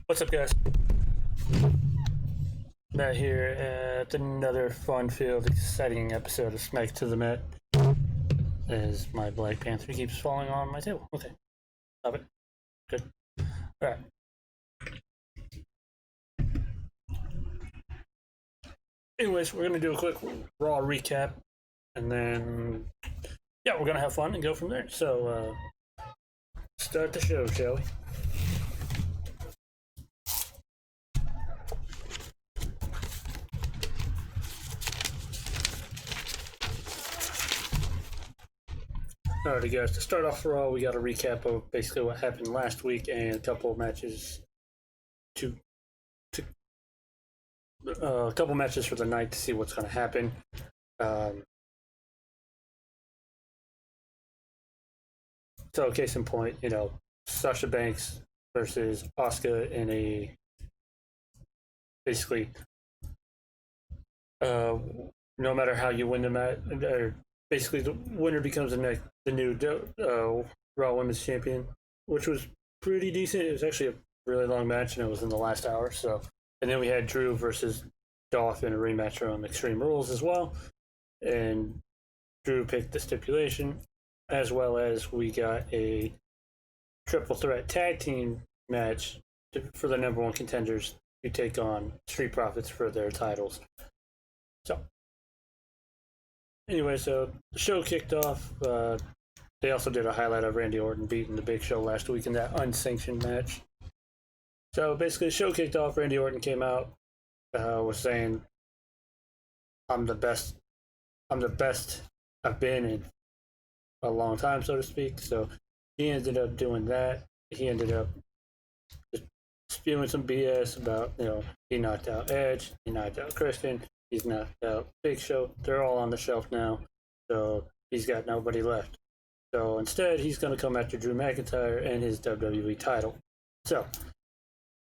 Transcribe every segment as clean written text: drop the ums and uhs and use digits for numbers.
What's up, guys? Matt here at another fun-filled, exciting episode of Smack to the Mat. As my Black Panther keeps falling on my table. Okay, stop it. Good. All right. Anyways, we're gonna do a quick Raw recap, and then we're gonna have fun and go from there. So, start the show, shall we? Alrighty, guys. To start off Raw, we got a recap of basically what happened last week and a couple of matches a couple matches for the night to see what's going to happen. So, case in point, Sasha Banks versus Asuka in a basically, no matter how you win the match, or basically the winner becomes the new Raw Women's Champion, which was pretty decent. It was actually a really long match, and it was in the last hour. So, and then we had Drew versus Dolph in a rematch on Extreme Rules as well, and Drew picked the stipulation, as well as we got a triple threat tag team match for the number one contenders to take on Street Profits for their titles. So, anyway, so the show kicked off. They also did a highlight of Randy Orton beating the Big Show last week in that unsanctioned match. So basically, the show kicked off. Randy Orton came out, was saying, "I'm the best. I'm the best I've been in a long time, so to speak." So he ended up doing that. He ended up just spewing some BS about, he knocked out Edge, he knocked out Christian, he's knocked out Big Show. They're all on the shelf now, so he's got nobody left. So instead, he's going to come after Drew McIntyre and his WWE title. So,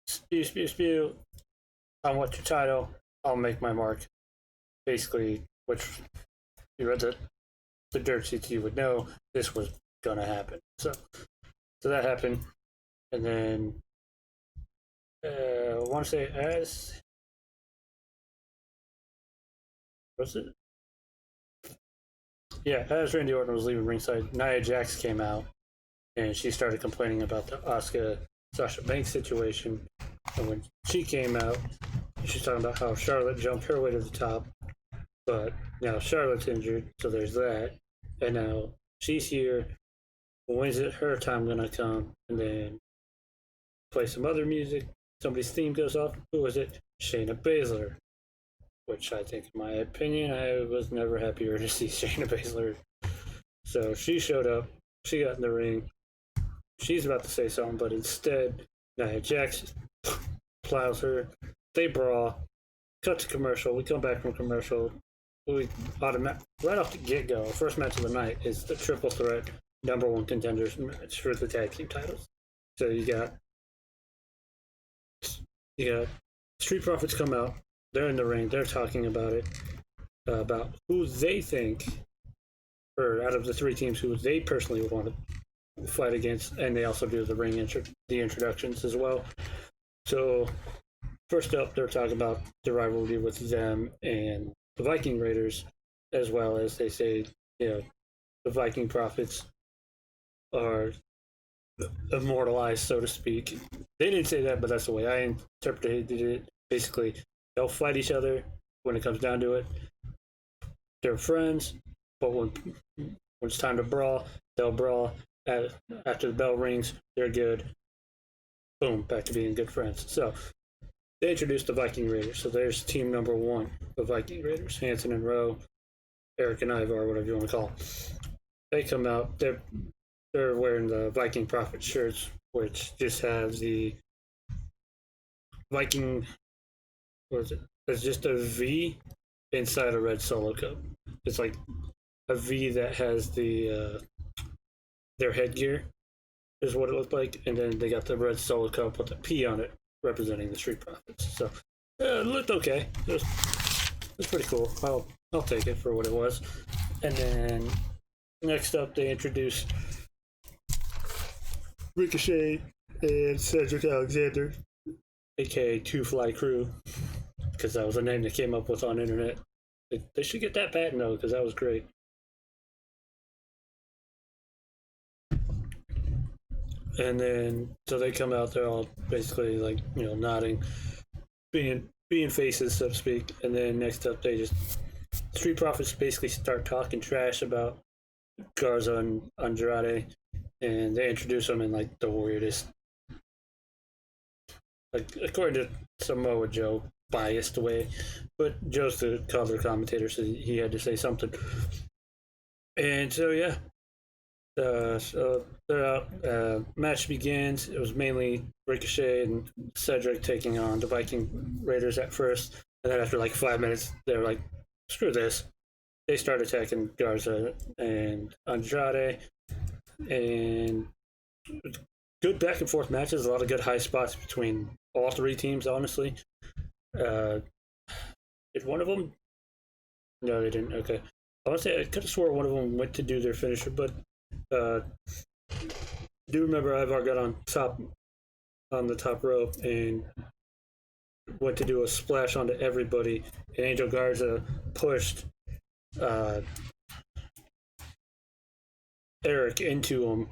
spew. I want your title. I'll make my mark. Basically, which you read the dirt sheets, you would know this was going to happen. So that happened. And then, I want to say as... Was it? Yeah, as Randy Orton was leaving ringside, Nia Jax came out, and she started complaining about the Asuka Sasha Banks situation. And when she came out, she's talking about how Charlotte jumped her way to the top, but now Charlotte's injured, so there's that. And now she's here. When's it her time gonna come? And then play some other music. Somebody's theme goes off. Who was it? Shayna Baszler. Which I think, in my opinion, I was never happier to see Shayna Baszler. So she showed up. She got in the ring. She's about to say something, but instead, Nia Jax plows her. They brawl. Cut to commercial. We come back from commercial. Right off the get-go, first match of the night is the triple threat number one contenders match for the tag team titles. So you got Street Profits come out. They're in the ring. They're talking about it, about who they think, or out of the three teams, who they personally want to fight against, and they also do the the introductions as well. So first up, they're talking about the rivalry with them and the Viking Raiders, as well as they say, the Viking Profits are immortalized, so to speak. They didn't say that, but that's the way I interpreted it. Basically, they'll fight each other when it comes down to it. They're friends, but when it's time to brawl, they'll brawl. After the bell rings, they're good. Boom, back to being good friends. So they introduced the Viking Raiders. So there's team number one, the Viking Raiders. Hanson and Rowe, Eric and Ivar, whatever you want to call them. They come out. They're wearing the Viking Prophet shirts, which just have the Viking... What is it? It's just a V inside a red Solo cup. It's like a V that has the their headgear is what it looked like, and then they got the red Solo cup with a P on it, representing the Street Profits. So it looked okay. It was pretty cool. I'll take it for what it was. And then next up, they introduced Ricochet and Cedric Alexander. aka Two Fly Crew, because that was a name they came up with on the internet. They should get that patent though, because that was great. And then so they come out, they're all basically like nodding, being faces so to speak. And then next up, they just Street Profits basically start talking trash about Garza and Andrade, and they introduce them in like the weirdest, like according to Samoa Joe, biased way, but Joe's the color commentator, so he had to say something. And so yeah, so they're out. Match begins. It was mainly Ricochet and Cedric taking on the Viking Raiders at first, and then after like 5 minutes, they were like, "Screw this." They start attacking Garza and Andrade, and good back and forth matches. A lot of good high spots between all three teams. Honestly, did one of them? No, they didn't. Okay, I want to say I could have swore one of them went to do their finisher, but do remember Ivar got on the top rope and went to do a splash onto everybody, and Angel Garza pushed Eric into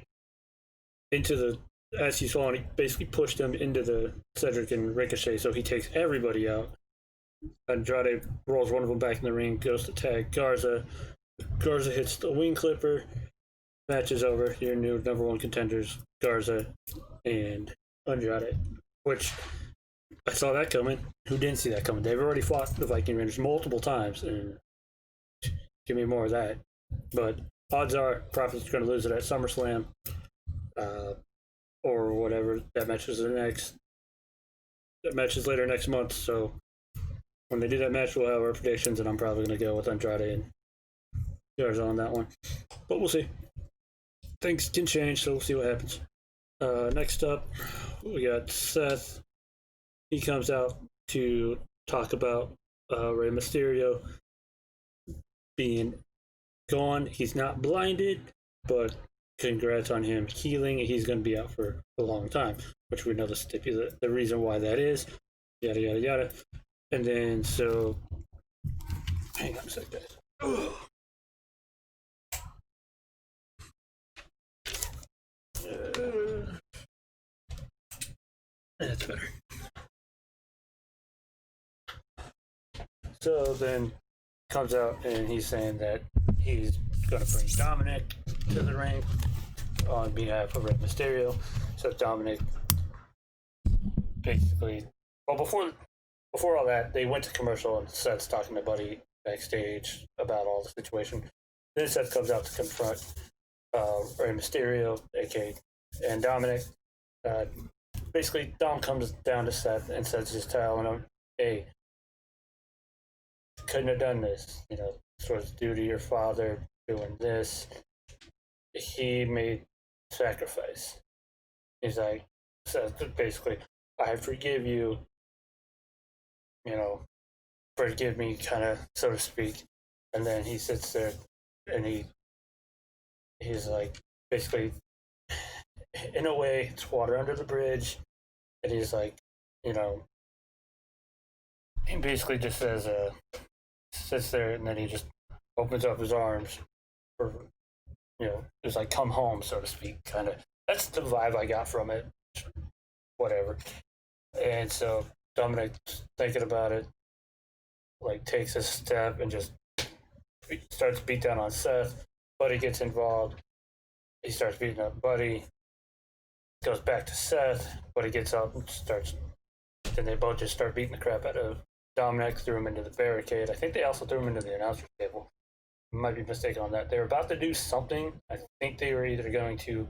the as you saw, and he basically pushed him into the Cedric and Ricochet, so he takes everybody out. Andrade rolls one of them back in the ring, goes to tag Garza. Garza hits the wing clipper. Match is over. Your new number one contenders, Garza and Andrade. Which I saw that coming. Who didn't see that coming? They've already fought the Viking Raiders multiple times, and give me more of that. But odds are Profits are going to lose it at SummerSlam, or whatever. That match is That match is later next month. So when they do that match, we'll have our predictions, and I'm probably going to go with Andrade and Garza on that one. But we'll see. Things can change, so we'll see what happens. Next up, we got Seth. He comes out to talk about Rey Mysterio being gone. He's not blinded, but congrats on him healing. He's going to be out for a long time, which we know the reason why that is. Yada, yada, yada. And then, so... Hang on a sec, guys. That's better. So then comes out and he's saying that he's going to bring Dominic to the ring on behalf of Rey Mysterio. So Dominic basically, well, before all that, they went to commercial and Seth's talking to Buddy backstage about all the situation. Then Seth comes out to confront Rey Mysterio, aka and Dominic. Basically, Dom comes down to Seth and says, just telling him, "Hey, couldn't have done this. This was due to your father doing this. He made sacrifice." He's like, says basically, "I forgive you. Forgive me," kind of, so to speak. And then he sits there and he's like, basically, in a way, it's water under the bridge. And he's like, he basically just says, sits there, and then he just opens up his arms for, just like come home, so to speak, kind of. That's the vibe I got from it. Whatever. And so Dominic, thinking about it, like takes a step and just starts to beat down on Seth. Buddy gets involved. He starts beating up Buddy. Goes back to Seth. Buddy gets up and starts. Then they both just start beating the crap out of Dominic. Threw him into the barricade. I think they also threw him into the announcer's table. I might be mistaken on that. They were about to do something. I think they were either going to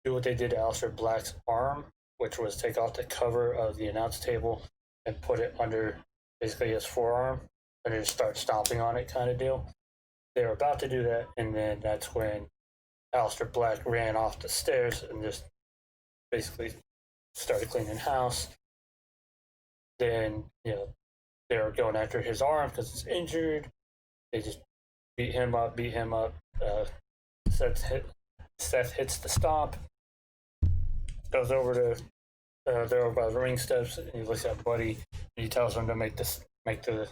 do what they did to Aleister Black's arm, which was take off the cover of the announce table and put it under basically his forearm and just start stomping on it, kind of deal. They were about to do that, and then that's when Aleister Black ran off the stairs and just basically started cleaning house. Then, they were going after his arm because it's injured. They just beat him up. Seth hits the stomp. Goes over to they're over by the ring steps, and he looks at Buddy, and he tells him to make the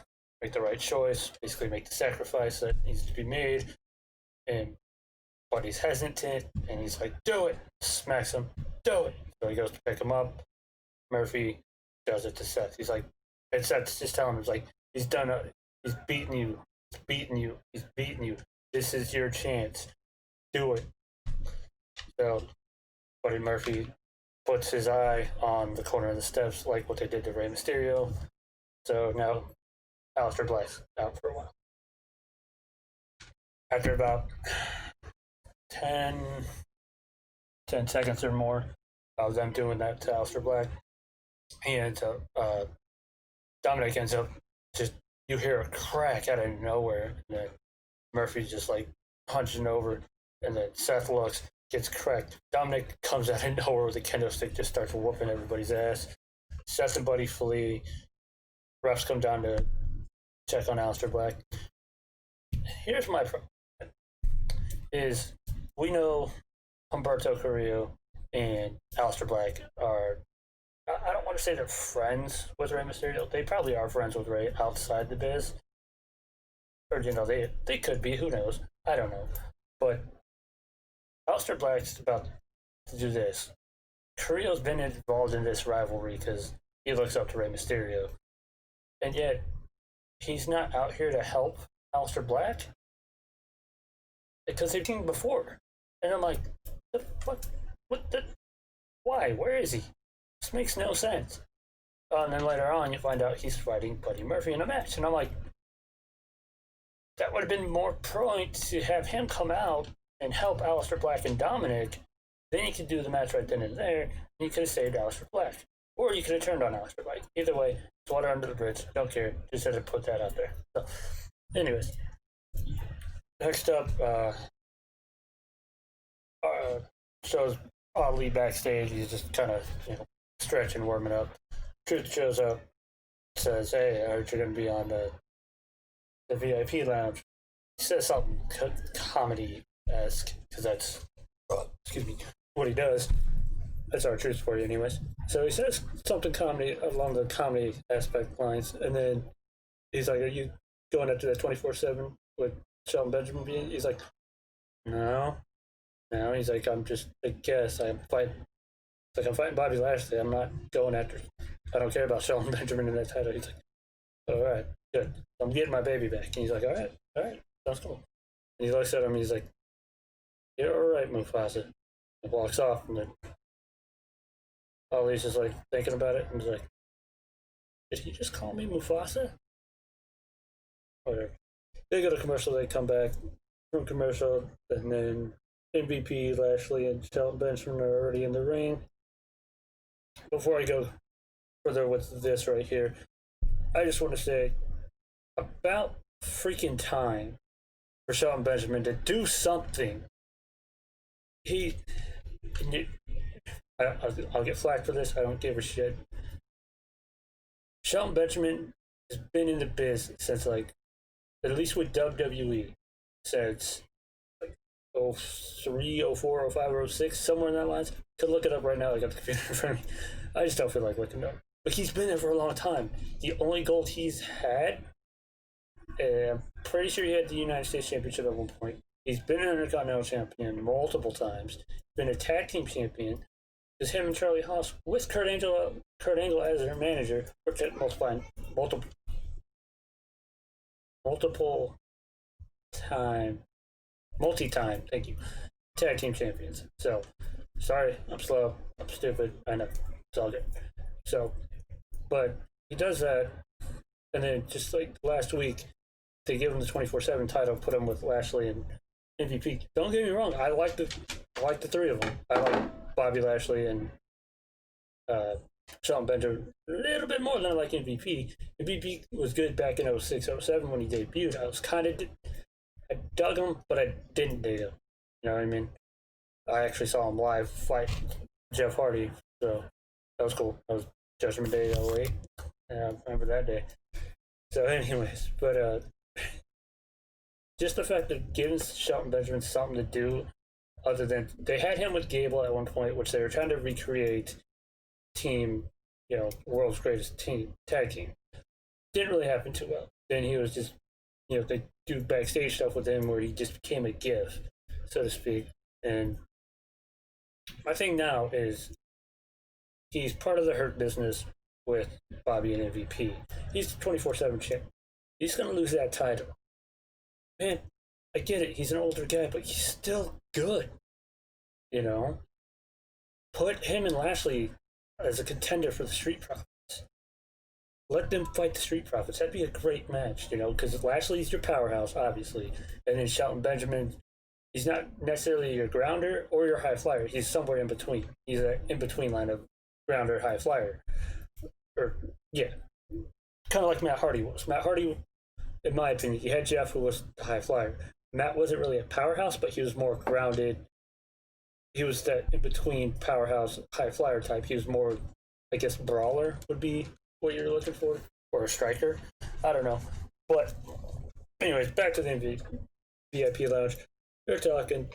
right choice, basically make the sacrifice that needs to be made. And Buddy's hesitant, and he's like, "Do it!" Smacks him, "Do it!" So he goes to pick him up. Murphy does it to Seth. He's like, and Seth's just telling him, he's like, he's done it. He's beaten you. He's beaten you. He's beaten you. This is your chance. Do it. So Buddy Murphy puts his eye on the corner of the steps, like what they did to Rey Mysterio. So now Aleister Black's out for a while. After about 10 seconds or more of them doing that to Aleister Black, he ends up, Dominic ends up just, you hear a crack out of nowhere, and then Murphy's just like punching over, and then Seth looks, gets cracked. Dominic comes out of nowhere with a kendo stick, just starts whooping everybody's ass. Seth and Buddy flee. Refs come down to check on Aleister Black. Here's my problem. Is we know Humberto Carrillo and Aleister Black are, I don't want to say they're friends with Rey Mysterio. They probably are friends with Rey outside the biz. Or, they could be, who knows? I don't know. But Aleister Black's about to do this. Carrillo's been involved in this rivalry because he looks up to Rey Mysterio. And yet, he's not out here to help Aleister Black? Because they've seen before. And I'm like, why? Where is he? This makes no sense. And then later on, you find out he's fighting Buddy Murphy in a match. And I'm like, that would have been more point to have him come out and help Aleister Black and Dominic. Then you could do the match right then and there, and you could have saved Aleister Black. Or you could have turned on Aleister Black. Either way, it's water under the bridge. Don't care. Just had to put that out there. So, anyways. Next up, shows Ali backstage. He's just kind of, stretching, warming up. Truth shows up, says, "Hey, I heard you're going to be on the VIP lounge." He says something comedy-esque, because that's, what he does. That's our truth for you, anyways. So he says something comedy along the comedy aspect lines, and then he's like, "Are you going after that 24/7 with Shelton Benjamin being?" He's like, No. He's like, "I'm just a guest. I'm fighting Bobby Lashley. I'm not going after. I don't care about Shelton Benjamin in that title." He's like, "All right, good. I'm getting my baby back." And he's like, all right, sounds cool." And he looks at him. He's like, "You're all right, Mufasa." And walks off, and then Ali's just like thinking about it, and he's like, "Did he just call me Mufasa?" Whatever. They go to commercial. They come back from commercial, and then MVP, Lashley, and Shelton Benjamin are already in the ring. Before I go further with this right here, I just want to say, about freaking time for Shelton Benjamin to do something. I'll get flack for this. I don't give a shit. Shelton Benjamin has been in the biz since, like, at least with WWE, since like 03, 04, 05, 06, somewhere in that lines. Could look it up right now. I got the computer in front of me. I just don't feel like looking it up. But he's been there for a long time. The only gold he's had, I'm pretty sure he had the United States Championship at one point. He's been an Intercontinental Champion multiple times. Been a tag team champion. It's him and Charlie Haas with Kurt Angle as their manager. Or multi-time, thank you, tag team champions. So, sorry, I'm slow, I'm stupid, I know, it's all good. So, but he does that, and then just like last week, they give him the 24/7 title, put him with Lashley and MVP. Don't get me wrong, I like the three of them. I like Bobby Lashley and Shelton Benjamin a little bit more than I like MVP. MVP was good back in 06, 07 when he debuted. I dug him, but I didn't dig him. You know what I mean? I actually saw him live fight Jeff Hardy, so that was cool. That was Judgment Day 08. Yeah, I remember that day. So anyways, but just the fact of giving Shelton Benjamin something to do other than, they had him with Gable at one point, which they were trying to recreate team, world's greatest team tag team. Didn't really happen too well. Then he was just, they do backstage stuff with him where he just became a gift, so to speak. And my thing now is he's part of the Hurt Business with Bobby and MVP. He's the 24/7 champ. He's going to lose that title. Man, I get it. He's an older guy, but he's still good. Put him and Lashley as a contender for the Street Profits. Let them fight the Street Profits. That'd be a great match, because Lashley's your powerhouse, obviously. And then Shelton Benjamin, he's not necessarily your grounder or your high flyer. He's somewhere in between. He's an in-between line of grounder, high flyer. Kind of like Matt Hardy was. Matt Hardy, in my opinion, you had Jeff, who was the high flyer. Matt wasn't really a powerhouse, but he was more grounded. He was that in-between powerhouse, high flyer type. He was more, I guess, brawler would be what you're looking for, or a striker. I don't know. But anyways, back to the VIP lounge. They're talking.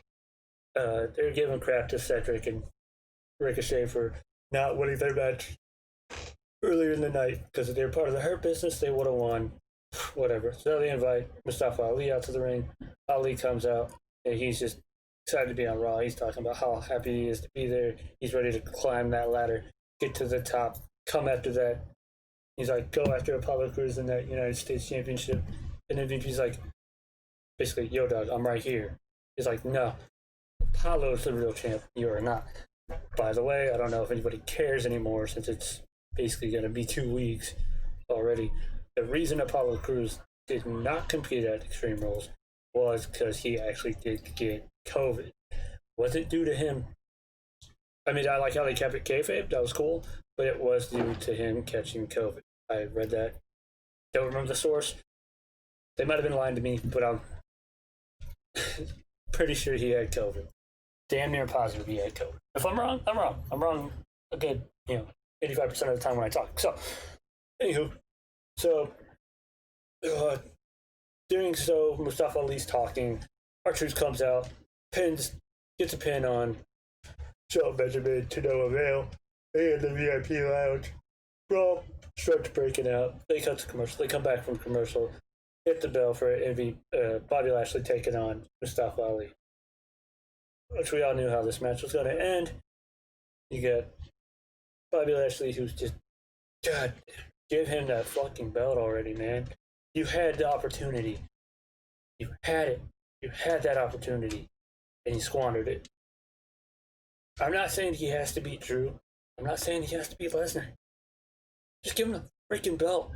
They're giving crap to Cedric and Ricochet for not winning their match earlier in the night because if they're part of the Hurt Business, they would have won. Whatever. So they invite Mustafa Ali out to the ring. Ali comes out and he's just excited to be on Raw. He's talking about how happy he is to be there. He's ready to climb that ladder, get to the top, come after that. He's like, go after Apollo Crews in that United States Championship. And MVP's like, basically, yo, dog, I'm right here. He's like, no, Apollo's the real champ. You are not. By the way, I don't know if anybody cares anymore since it's basically going to be 2 weeks already. The reason Apollo Crews did not compete at Extreme Rules was because he actually did get COVID. Was it due to him? I mean, I like how they kept it kayfabe. That was cool. But it was due to him catching COVID. I read that. Don't remember the source. They might have been lying to me, but I'm pretty sure he had COVID. Damn near positive he had COVID. If I'm wrong, I'm wrong. I'm wrong a good, 85% of the time when I talk. So, anywho, doing so, Mustafa Ali's talking. R-Truth comes out, gets a pin on Shelton Benjamin to no avail. They in the VIP lounge. Brawl starts breaking out. They cut to commercial. They come back from commercial. Hit the bell for Bobby Lashley taking on Mustafa Ali. Which we all knew how this match was going to end. You got Bobby Lashley, who's just, God, give him that fucking belt already, man. You had the opportunity. You had it. You had that opportunity. And you squandered it. I'm not saying he has to beat Drew. I'm not saying he has to beat Lesnar. Just give him the freaking belt.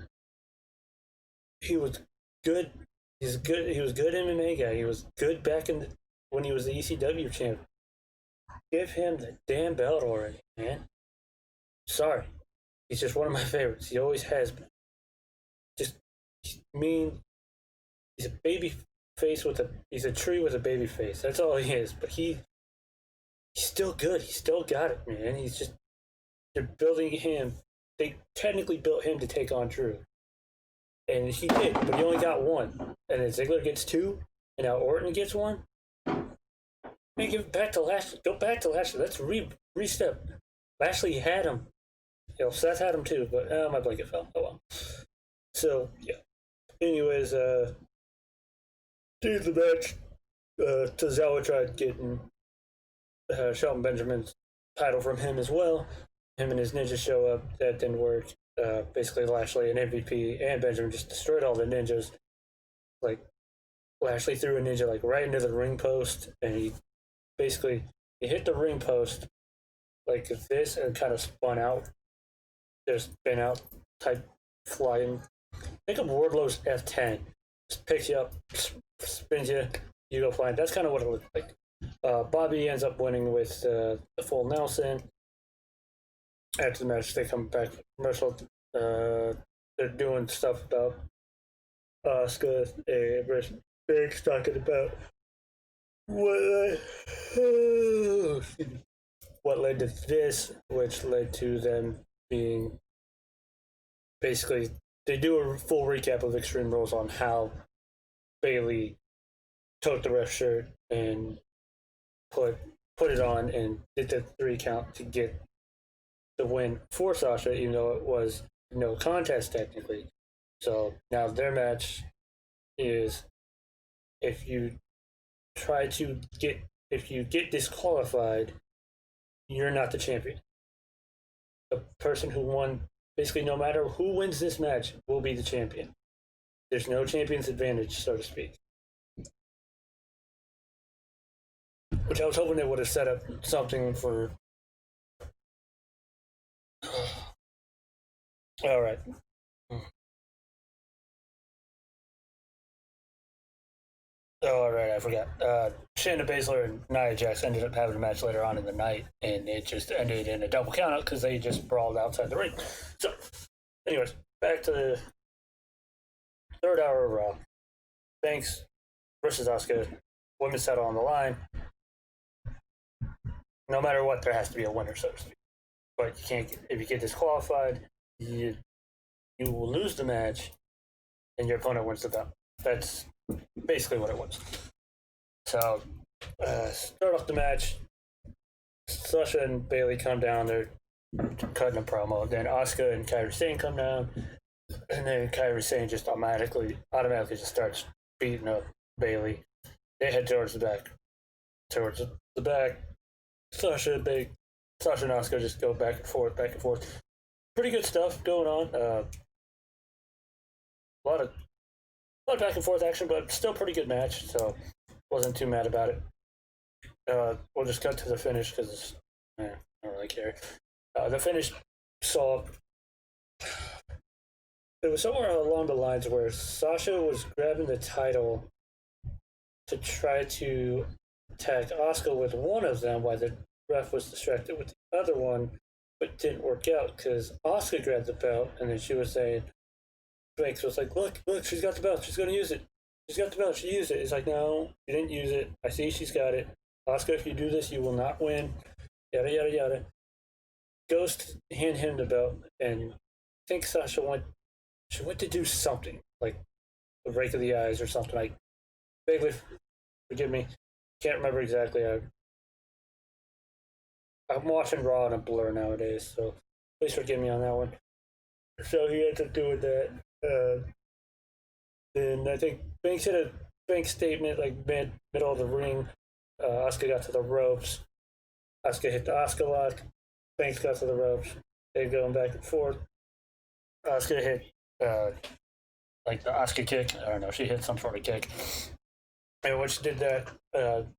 He was good. He's good. He was good MMA guy. He was good back when he was the ECW champ. Give him the damn belt already, man. Sorry. He's just one of my favorites. He always has been. He's a baby face he's a tree with a baby face. That's all he is. But he's still good. He's still got it, man. They're building him. They technically built him to take on Drew. And he did, but he only got one. And then Ziggler gets two, and now Orton gets one. Man, give it back to Lashley. Go back to Lashley. Let's re-step. Lashley had him. Seth had him too, but my blanket fell. Oh well. So, yeah. Anyways, during the match, Tozawa tried getting Shelton Benjamin's title from him as well. Him and his ninjas show up. That didn't work. Basically, Lashley and MVP and Benjamin just destroyed all the ninjas. Like, Lashley threw a ninja right into the ring post, and he hit the ring post like this and kind of spun out. There's spin out type flying. Think of Wardlow's F10. Just picks you up, spins you, you go flying. That's kind of what it looked like. Bobby ends up winning with the full Nelson. After the match, they come back from commercial. They're doing stuff about Asuka and Big's talking about what led to this, which led to them being basically, they do a full recap of Extreme Rules on how Bayley took the ref shirt and put it on and did the 3 count to get the win for Sasha, even though it was no contest technically. So now their match is if you try to get if you get disqualified, you're not the champion. The person who won, basically, no matter who wins this match, will be the champion. There's no champion's advantage, so to speak. Which I was hoping they would have set up something for. All right. Oh, all right, I forgot. Shayna Baszler and Nia Jax ended up having a match later on in the night, and it just ended in a double countout because they just brawled outside the ring. So, anyways, back to the third hour of Raw. Banks versus Asuka, women's title on the line. No matter what, there has to be a winner, so to speak. But you can't. If you get disqualified, you will lose the match, and your opponent wins the belt. That's basically what it was. So, start off the match. Sasha and Bayley come down. They're cutting a promo. Then Asuka and Kairi Sane come down, and then Kairi Sane just automatically just starts beating up Bayley. They head towards the back. Sasha and Asuka just go back and forth. Pretty good stuff going on. A lot of back and forth action, but still pretty good match. So wasn't too mad about it. We'll just cut to the finish because I don't really care. The finish saw it was somewhere along the lines where Sasha was grabbing the title to try to attack Asuka with one of them while the ref was distracted with the other one, but didn't work out because Asuka grabbed the belt and then she was saying, Banks was like, look, she's got the belt, she's going to use it. She's got the belt, she used it. It's like, no, she didn't use it. I see she's got it. Asuka, if you do this, you will not win. Yada, yada, yada. Goes to hand him the belt, and I think Sasha went to do something, like a rake of the eyes or something. Like, vaguely, forgive me, can't remember exactly. I'm watching Raw in a blur nowadays, so please forgive me on that one. So he had to do with that. Then I think Banks hit a Banks statement like middle of the ring. Asuka got to the ropes. Asuka hit the Asuka lock. Banks got to the ropes. They're going back and forth. Asuka hit like the Asuka kick. I don't know. She hit some sort of kick. And when she did that,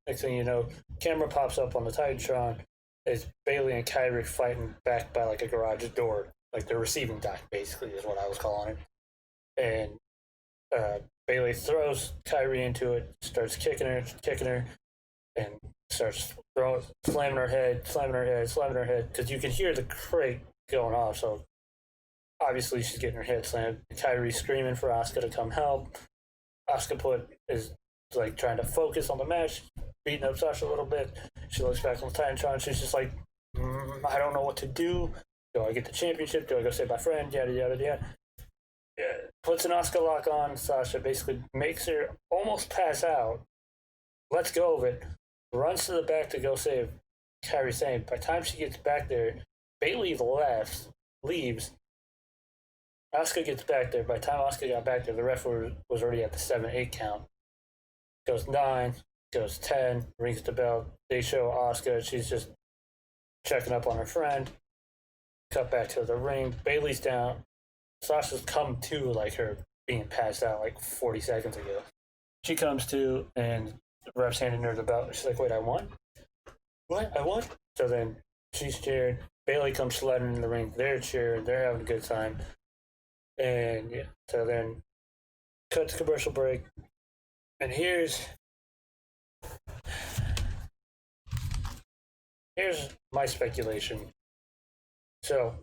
next thing you know, camera pops up on the Titantron. It's Bayley and Kairi fighting back by like a garage door, like the receiving dock, basically, is what I was calling it. And Bayley throws Kairi into it, starts kicking her, and starts slamming her head, because you can hear the crate going off. So obviously she's getting her head slammed. Kairi screaming for Asuka to come help. Asuka is like trying to focus on the match, beating up Sasha a little bit. She looks back on the Titantron. She's just like, I don't know what to do. Do I get the championship? Do I go save my friend? Yada, yada, yada. Yeah. Puts an Asuka lock on Sasha, basically makes her almost pass out, lets go of it, runs to the back to go save Kairi Sane. By the time she gets back there, Bayley leaves. Asuka gets back there. By the time Asuka got back there, the ref was already at the 7-8 count. Goes 9, goes 10, rings the bell. They show Asuka. She's just checking up on her friend. Cut back to the ring. Bayley's down. Sasha's come to like her being passed out like 40 seconds ago. She comes to, and the ref's handing her the belt. She's like, wait, I won? What? I won? So then she's cheering. Bayley comes sledding in the ring. They're cheering. They're having a good time. And yeah, so then cut to commercial break. And here's my speculation. So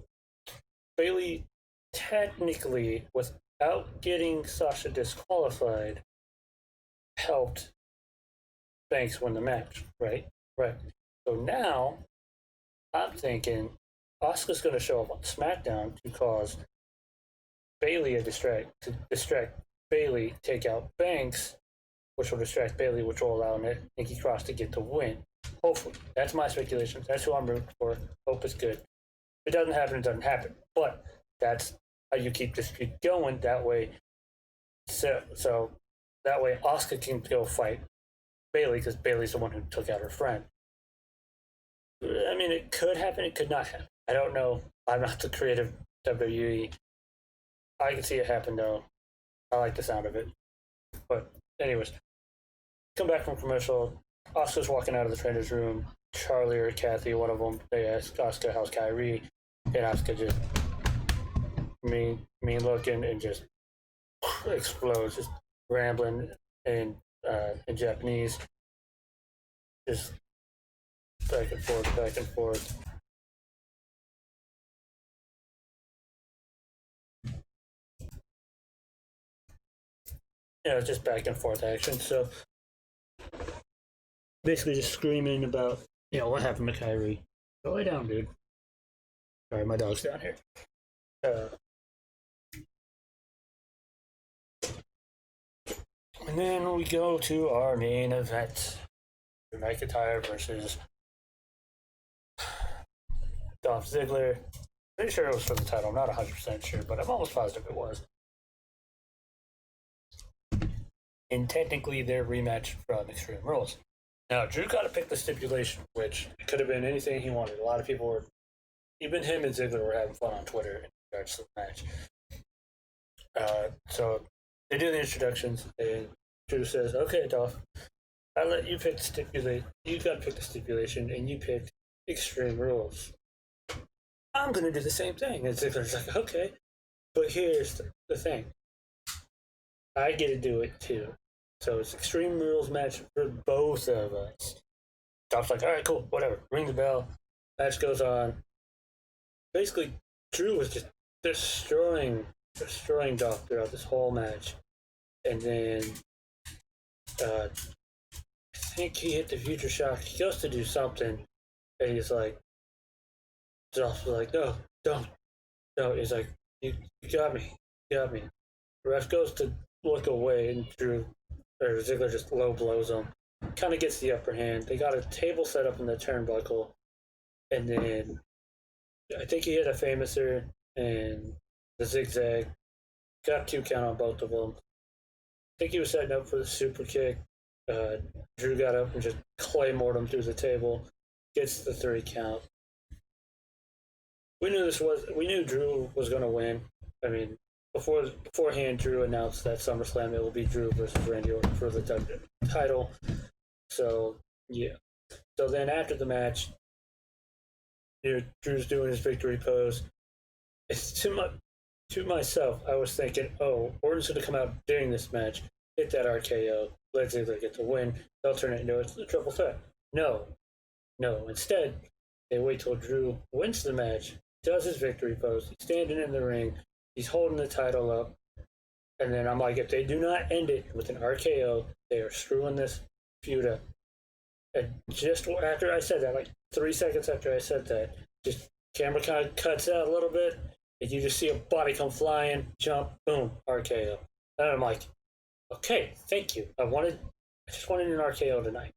Bayley technically, without getting Sasha disqualified, helped Banks win the match, right? Right. So now I'm thinking Asuka's going to show up on SmackDown to cause Bayley to distract Bayley, take out Banks, which will distract Bayley, which will allow Nikki Cross to get the win. Hopefully. That's my speculation. That's who I'm rooting for. Hope it's good. If it doesn't happen, it doesn't happen. But that's how you keep this feud going. That way, so that way, Asuka can go fight Bayley because Bayley's the one who took out her friend. I mean, it could happen. It could not happen. I don't know. I'm not the creative WWE. I can see it happen though. I like the sound of it. But anyways, come back from commercial. Asuka's walking out of the trainer's room. Charlie or Kathy, one of them, they ask Asuka how's Kyrie, and Asuka just mean looking and just explodes, just rambling in Japanese, just back and forth, back and forth. Just back and forth action. So basically, just screaming about what happened to Kyrie. Go lay down, dude. Sorry, my dog's down here. And then we go to our main event: Drew McIntyre versus Dolph Ziggler. Pretty sure it was for the title. I'm not 100% sure, but I'm almost positive it was. And technically, their rematch from Extreme Rules. Now, Drew got to pick the stipulation, which could have been anything he wanted. A lot of people were, even him and Ziggler were having fun on Twitter in regards to the match. So they do the introductions, and Drew says, "Okay, Dolph, I let you pick the stipulation. You got to pick the stipulation, and you picked Extreme Rules. I'm going to do the same thing." And Ziggler's like, "Okay, but here's the thing. I get to do it too. So it's Extreme Rules match for both of us." Dolph's like, "All right, cool, whatever. Ring the bell." Match goes on. Basically, Drew was just destroying Dolph throughout this whole match. And then I think he hit the Future Shock. He goes to do something, and he's like, Dolph's like, "No, don't. No." He's like, you got me. You got me." The ref goes to look away, and Ziggler just low blows him. Kind of gets the upper hand. They got a table set up in the turnbuckle, and then I think he hit a famouser and the zigzag. Got 2 count on both of them. I think he was setting up for the super kick. Drew got up and just claymored him through the table. Gets the 3 count. We knew Drew was going to win. I mean, beforehand, Drew announced that SummerSlam it will be Drew versus Randy Orton for the title. So yeah. So then after the match, Drew's doing his victory pose. It's to myself. I was thinking, oh, Orton's going to come out during this match, hit that RKO, let Ziggler get the win. They'll turn it into a triple threat. No. Instead, they wait till Drew wins the match, does his victory pose. He's standing in the ring. He's holding the title up. And then I'm like, if they do not end it with an RKO, they are screwing this feud up. And just after I said that, like 3 seconds after I said that, just camera kind of cuts out a little bit, and you just see a body come flying, jump, boom, RKO. And I'm like, okay, thank you. I just wanted an RKO tonight.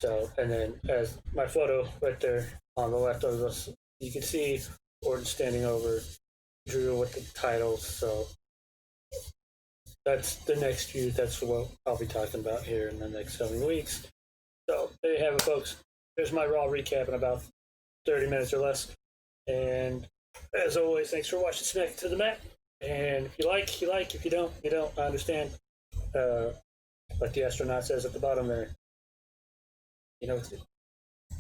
So, and then as my photo right there on the left of us, you can see Orton standing over Drew with the title. So that's the next feud. That's what I'll be talking about here in the next coming weeks. So there you have it, folks. There's my Raw recap in about 30 minutes or less. And as always, thanks for watching Smack to the Mat. And if you like, you like. If you don't, you don't. I understand. Like the astronaut says at the bottom there. You know,